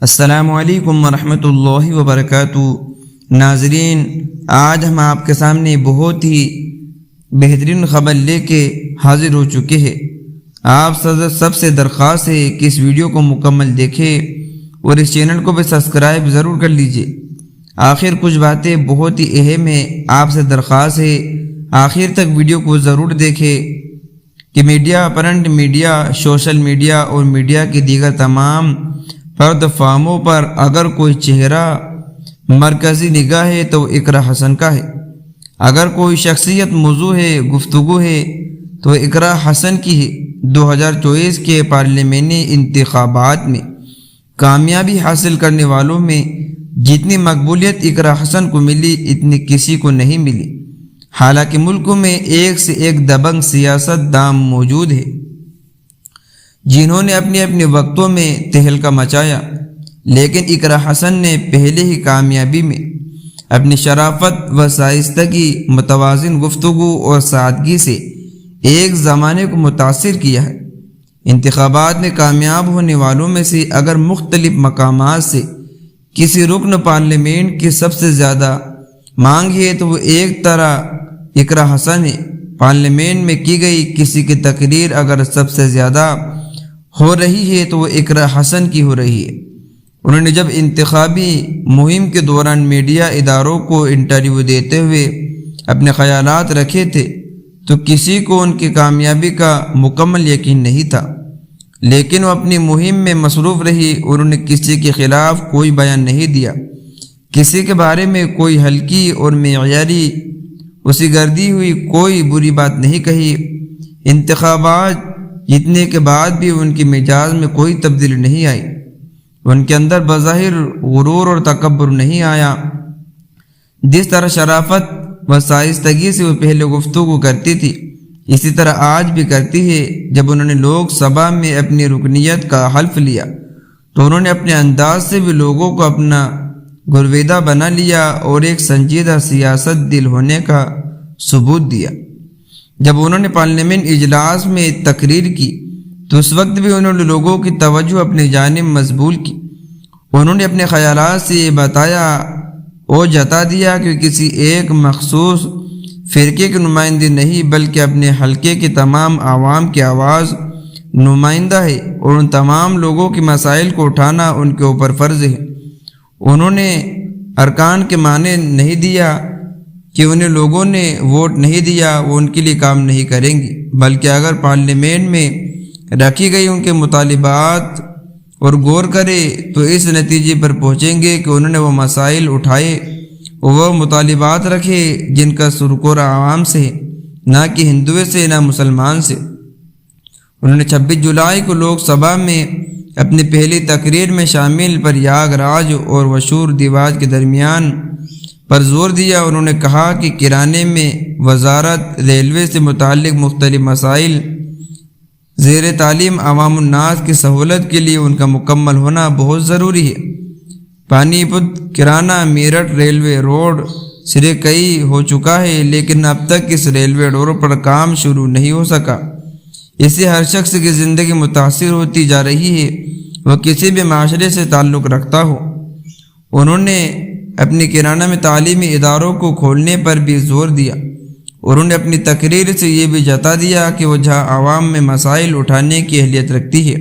السلام علیکم ورحمۃ اللہ وبرکاتہ۔ ناظرین، آج ہم آپ کے سامنے بہت ہی بہترین خبر لے کے حاضر ہو چکے ہیں۔ آپ سب سے درخواست ہے کہ اس ویڈیو کو مکمل دیکھیں اور اس چینل کو بھی سبسکرائب ضرور کر لیجئے۔ آخر کچھ باتیں بہت ہی اہم ہیں، آپ سے درخواست ہے آخر تک ویڈیو کو ضرور دیکھیں کہ media, print media, social media اور میڈیا کے دیگر تمام پلیٹ فارموں پر اگر کوئی چہرہ مرکزی نگاہ ہے تو اقرا حسن کا ہے۔ اگر کوئی شخصیت موضوع ہے، گفتگو ہے تو اقرا حسن کی ہے۔ 2024 کے پارلیمانی انتخابات میں کامیابی حاصل کرنے والوں میں جتنی مقبولیت اقرا حسن کو ملی اتنی کسی کو نہیں ملی۔ حالانکہ ملک میں ایک سے ایک دبنگ سیاست دان موجود ہے جنہوں نے اپنے اپنے وقتوں میں تہلکہ مچایا، لیکن اقرا حسن نے پہلے ہی کامیابی میں اپنی شرافت و شائستگی، متوازن گفتگو اور سادگی سے ایک زمانے کو متاثر کیا ہے۔ انتخابات میں کامیاب ہونے والوں میں سے اگر مختلف مقامات سے کسی رکن پارلیمنٹ کی سب سے زیادہ مانگ ہے تو وہ ایک طرح اقرا حسن ہے۔ پارلیمنٹ میں کی گئی کسی کی تقریر اگر سب سے زیادہ ہو رہی ہے تو وہ اقرا حسن کی ہو رہی ہے۔ انہوں نے جب انتخابی مہم کے دوران میڈیا اداروں کو انٹرویو دیتے ہوئے اپنے خیالات رکھے تھے تو کسی کو ان کی کامیابی کا مکمل یقین نہیں تھا، لیکن وہ اپنی مہم میں مصروف رہی۔ انہوں نے کسی کے خلاف کوئی بیان نہیں دیا، کسی کے بارے میں کوئی ہلکی اور معیاری اسی گردی ہوئی کوئی بری بات نہیں کہی۔ انتخابات جیتنے کے بعد بھی ان کی مزاج میں کوئی تبدیلی نہیں آئی، ان کے اندر بظاہر غرور اور تکبر نہیں آیا۔ جس طرح شرافت و شائستگی سے وہ پہلے گفتگو کرتی تھی، اسی طرح آج بھی کرتی ہے۔ جب انہوں نے لوک سبھا میں اپنی رکنیت کا حلف لیا تو انہوں نے اپنے انداز سے بھی لوگوں کو اپنا گرویدہ بنا لیا اور ایک سنجیدہ سیاست دل ہونے کا ثبوت دیا۔ جب انہوں نے پارلیمنٹ اجلاس میں تقریر کی تو اس وقت بھی انہوں نے لوگوں کی توجہ اپنی جانب مبذول کی۔ انہوں نے اپنے خیالات سے یہ بتایا اور جتا دیا کہ کسی ایک مخصوص فرقے کی نمائندگی نہیں بلکہ اپنے حلقے کی تمام عوام کی آواز نمائندہ ہے اور ان تمام لوگوں کے مسائل کو اٹھانا ان کے اوپر فرض ہے۔ انہوں نے ارکان کے معنی نہیں دیا کہ انہیں لوگوں نے ووٹ نہیں دیا وہ ان کے لیے کام نہیں کریں گی، بلکہ اگر پارلیمنٹ میں رکھی گئی ان کے مطالبات اور غور کرے تو اس نتیجے پر پہنچیں گے کہ انہوں نے وہ مسائل اٹھائے، وہ مطالبات رکھے جن کا سرکور عوام سے ہے، نہ کہ ہندوؤں سے نہ مسلمان سے۔ انہوں نے 26 جولائی کو لوک سبھا میں اپنی پہلی تقریر میں شامل پریاگ راج اور وشور دیواج کے درمیان پر زور دیا۔ انہوں نے کہا کہ کرانے میں وزارت، ریلوے سے متعلق مختلف مسائل، زیر تعلیم عوام الناس کی سہولت کے لیے ان کا مکمل ہونا بہت ضروری ہے۔ پانی پت، کرانہ، میرٹھ ریلوے روڈ سرے کئی ہو چکا ہے، لیکن اب تک اس ریلوے روڈ پر کام شروع نہیں ہو سکا۔ اس سے ہر شخص کی زندگی متاثر ہوتی جا رہی ہے، وہ کسی بھی معاشرے سے تعلق رکھتا ہو۔ انہوں نے اپنی کرانہ میں تعلیمی اداروں کو کھولنے پر بھی زور دیا۔ انہوں نے اپنی تقریر سے یہ بھی جتا دیا کہ وہ جہاں عوام میں مسائل اٹھانے کی اہلیت رکھتی ہے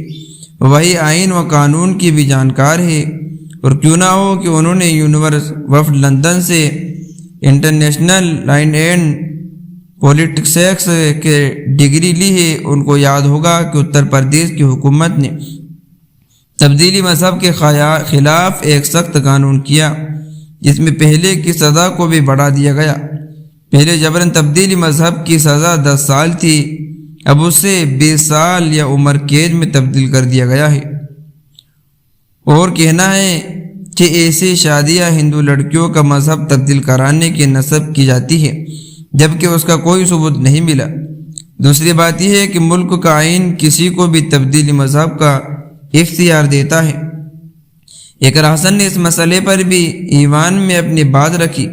وہی آئین و قانون کی بھی جانکار ہے، اور کیوں نہ ہو کہ انہوں نے یونیورسٹی آف لندن سے انٹرنیشنل لائن اینڈ پولیٹکس کے ڈگری لی ہے۔ ان کو یاد ہوگا کہ اتر پردیش کی حکومت نے تبدیلی مذہب کے خلاف ایک سخت قانون کیا جس میں پہلے کی سزا کو بھی بڑھا دیا گیا۔ پہلے جبراً تبدیلی مذہب کی سزا 10 سال تھی، اب اسے 20 سال یا عمر قید میں تبدیل کر دیا گیا ہے۔ اور کہنا ہے کہ ایسی شادیاں ہندو لڑکیوں کا مذہب تبدیل کرانے کی نسب کی جاتی ہے جبکہ اس کا کوئی ثبوت نہیں ملا۔ دوسری بات یہ ہے کہ ملک کا آئین کسی کو بھی تبدیلی مذہب کا اختیار دیتا ہے۔ اقرا حسن نے اس مسئلے پر بھی ایوان میں اپنی بات رکھی۔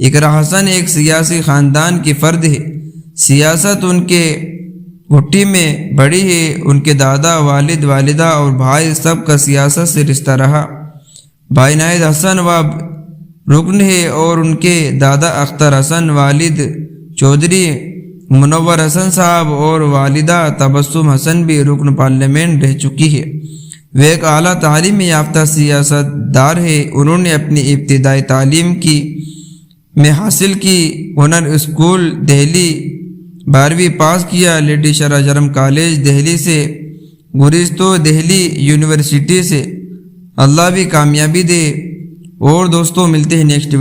اقرا حسن ایک سیاسی خاندان کی فرد ہے، سیاست ان کے گھٹی میں بڑی ہے، ان کے دادا، والد، والدہ اور بھائی سب کا سیاست سے رشتہ رہا۔ بھائی نائد حسن واب رکن ہے اور ان کے دادا اختر حسن، والد چودھری منور حسن صاحب اور والدہ تبسم حسن بھی رکن پارلیمنٹ رہ چکی ہے۔ وہ ایک اعلیٰ تعلیم یافتہ سیاست دار ہے۔ انہوں نے اپنی ابتدائی تعلیم میں حاصل کی ہنر اسکول دہلی، 12ویں پاس کیا لیڈی شرح جرم کالج دہلی سے، گریزتو دہلی یونیورسٹی سے۔ اللہ بھی کامیابی دے۔ اور دوستوں ملتے ہیں نیکسٹ ویڈیو۔